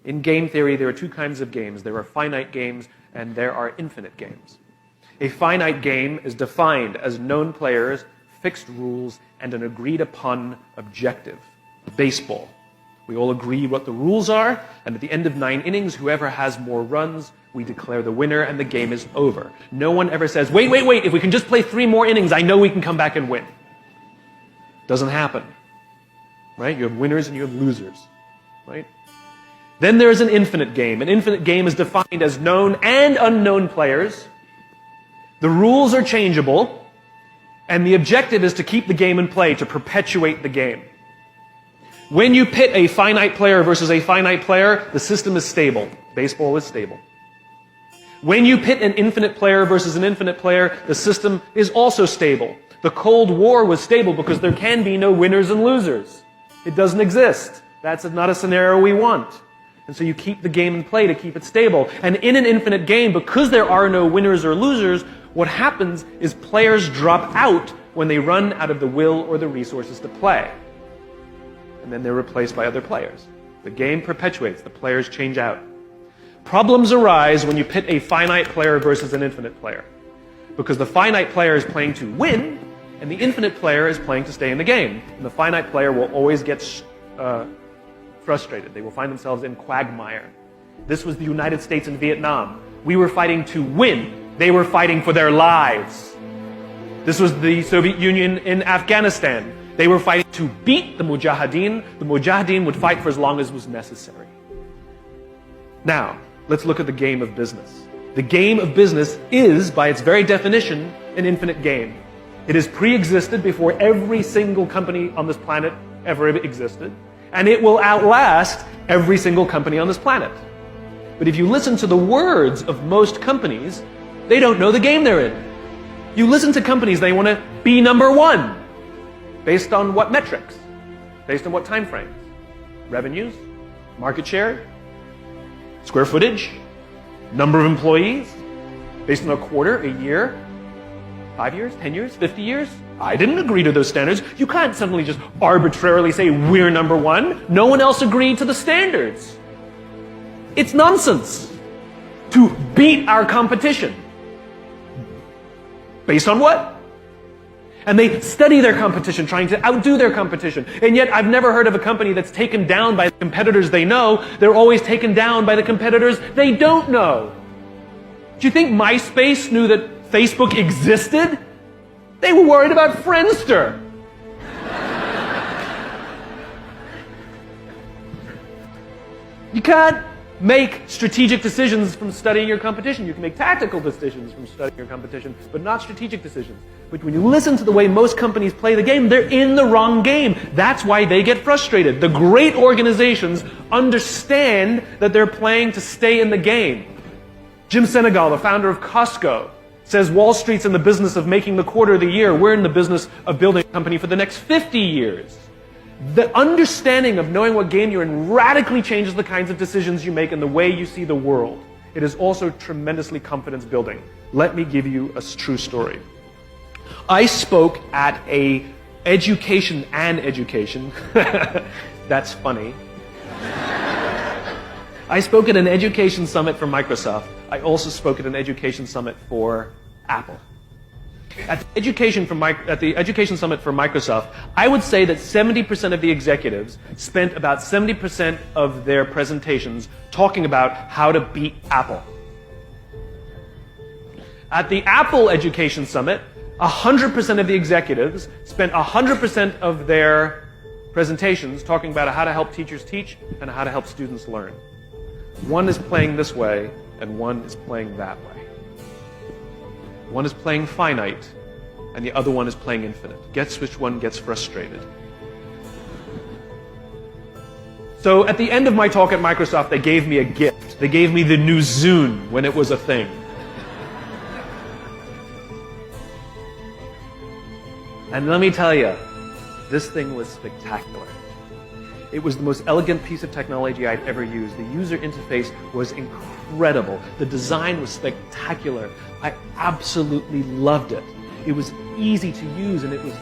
In game theory, there are two kinds of games. There are finite games and there are infinite games. A finite game is defined as known players, fixed rules, and an agreed-upon objective. Baseball. We all agree what the rules are, and at the end of 9 innings, whoever has more runs, we declare the winner, and the game is over. No one ever says, wait, if we can just play 3 more innings, I know we can come back and win. Doesn't happen. Right? You have winners and you have losers. Right? Then there's an infinite game. An infinite game is defined as known and unknown players. The rules are changeable, and the objective is to keep the game in play, to perpetuate the game. When you pit a finite player versus a finite player, the system is stable. Baseball is stable. When you pit an infinite player versus an infinite player, the system is also stable. The Cold War was stable because there can be no winners and losers. It doesn't exist. That's not a scenario we want. And so you keep the game in play to keep it stable. And in an infinite game, because there are no winners or losers, what happens is players drop out when they run out of the will or the resources to play. And then they're replaced by other players. The game perpetuates. The players change out. Problems arise when you pit a finite player versus an infinite player. Because the finite player is playing to win, and the infinite player is playing to stay in the game. And the finite player will always get frustrated. They will find themselves in quagmire. This was the United States and Vietnam. We were fighting to win. They were fighting for their lives. This was the Soviet Union in Afghanistan. They were fighting to beat the Mujahideen. The Mujahideen would fight for as long as was necessary. Now, let's look at the game of business. The game of business is, by its very definition, an infinite game. It has pre-existed before every single company on this planet ever existed, and it will outlast every single company on this planet. But if you listen to the words of most companies, they don't know the game they're in. You listen to companies, they want to be number one. Based on what metrics? Based on what time frames? Revenues? Market share? Square footage? Number of employees? Based on a quarter, a year? 5 years? 10 years? 50 years? I didn't agree to those standards. You can't suddenly just arbitrarily say we're number one. No one else agreed to the standards. It's nonsense to beat our competition. Based on what? And they study their competition, trying to outdo their competition. And yet I've never heard of a company that's taken down by the competitors they know. They're always taken down by the competitors they don't know. Do you think MySpace knew that Facebook existed? They were worried about Friendster. You can't make strategic decisions from studying your competition. You can make tactical decisions from studying your competition, but not strategic decisions. But when you listen to the way most companies play the game, they're in the wrong game. That's why they get frustrated. The great organizations understand that they're playing to stay in the game. Jim Senegal, the founder of Costco, says Wall Street's in the business of making the quarter of the year. We're in the business of building a company for the next 50 years. The understanding of knowing what game you're in radically changes the kinds of decisions you make and the way you see the world. It is also tremendously confidence building. Let me give you a true story. I spoke at a education. That's funny. I spoke at an education summit for Microsoft. I also spoke at an education summit for Apple. At the education summit for Microsoft, I would say that 70% of the executives spent about 70% of their presentations talking about how to beat Apple. At the Apple Education Summit, 100% of the executives spent 100% of their presentations talking about how to help teachers teach and how to help students learn. One is playing this way, and one is playing that way. One is playing finite, and the other one is playing infinite. Guess which one gets frustrated? So at the end of my talk at Microsoft, they gave me a gift. They gave me the new Zune when it was a thing. And let me tell you, this thing was spectacular. It was the most elegant piece of technology I'd ever used. The user interface was incredible. The design was spectacular. I absolutely loved it. It was easy to use, and it was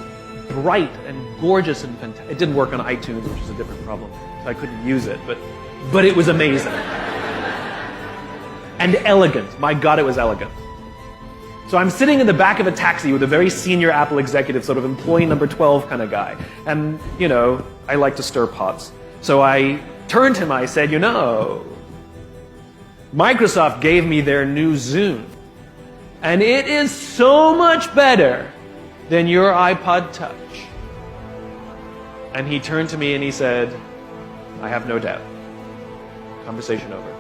bright and gorgeous and fantastic. It didn't work on iTunes, which is a different problem, so I couldn't use it. But but it was amazing. And elegant. My God, it was elegant. So I'm sitting in the back of a taxi with a very senior Apple executive, sort of employee number 12 kind of guy. And, you know, I like to stir pots. So I turned to him, I said, you know, Microsoft gave me their new Zune. And it is so much better than your iPod Touch. And he turned to me and he said, I have no doubt. Conversation over.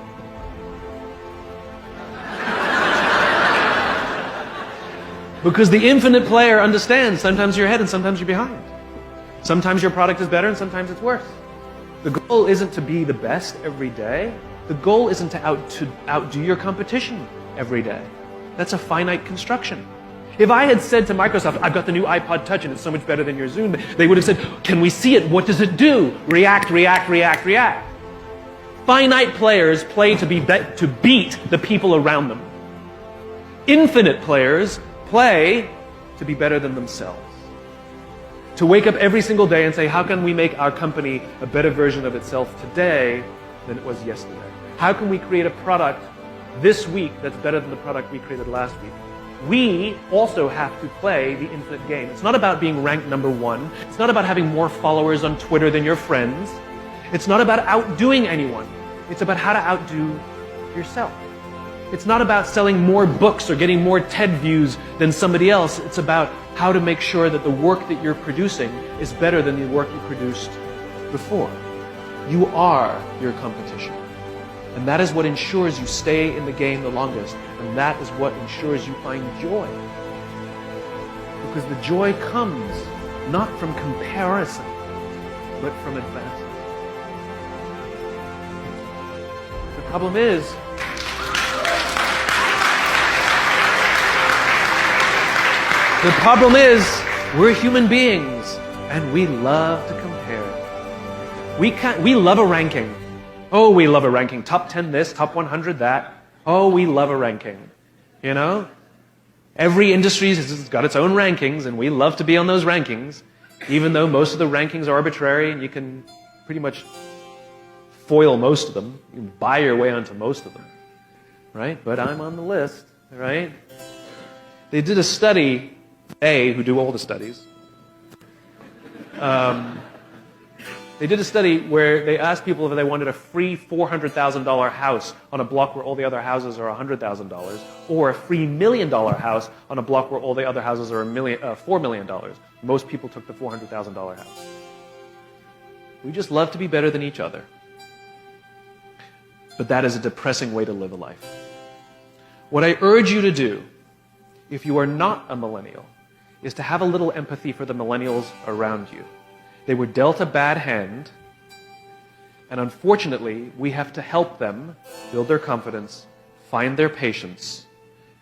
Because the infinite player understands sometimes you're ahead and sometimes you're behind. Sometimes your product is better and sometimes it's worse. The goal isn't to be the best every day. The goal isn't to outdo your competition every day. That's a finite construction. If I had said to Microsoft, I've got the new iPod Touch and it's so much better than your Zune, they would have said, can we see it? What does it do? React, react, react, react. Finite players play to beat the people around them. Infinite players play to be better than themselves. To wake up every single day and say, how can we make our company a better version of itself today than it was yesterday? How can we create a product this week that's better than the product we created last week? We also have to play the infinite game. It's not about being ranked number one. It's not about having more followers on Twitter than your friends. It's not about outdoing anyone. It's about how to outdo yourself. It's not about selling more books or getting more TED views than somebody else. It's about how to make sure that the work that you're producing is better than the work you produced before. You are your competition. And that is what ensures you stay in the game the longest. And that is what ensures you find joy. Because the joy comes not from comparison, but from advancement. The problem is, we're human beings, and we love to compare. We love a ranking. Oh, we love a ranking. Top 10 this, top 100 that. Oh, we love a ranking. You know? Every industry has got its own rankings, and we love to be on those rankings, even though most of the rankings are arbitrary, and you can pretty much foil most of them. You can buy your way onto most of them. Right? But I'm on the list. Right? They did a study, who do all the studies. They did a study where they asked people if they wanted a free $400,000 house on a block where all the other houses are $100,000, or a free $1 million house on a block where all the other houses are $4 million. Most people took the $400,000 house. We just love to be better than each other. But that is a depressing way to live a life. What I urge you to do, if you are not a millennial, is to have a little empathy for the millennials around you. They were dealt a bad hand, and unfortunately, we have to help them build their confidence, find their patience,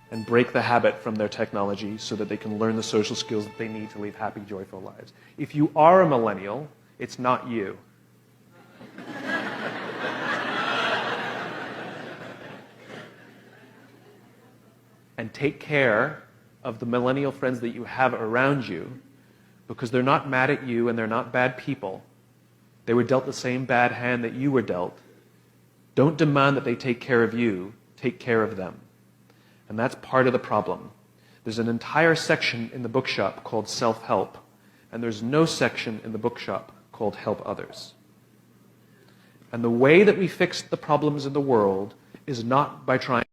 and break the habit from their technology so that they can learn the social skills that they need to live happy, joyful lives. If you are a millennial, it's not you. And take care of the millennial friends that you have around you, because they're not mad at you and they're not bad people. They were dealt the same bad hand that you were dealt. Don't demand that they take care of you. Take care of them. And that's part of the problem. There's an entire section in the bookshop called self-help, and there's no section in the bookshop called help others. And the way that we fix the problems in the world is not by trying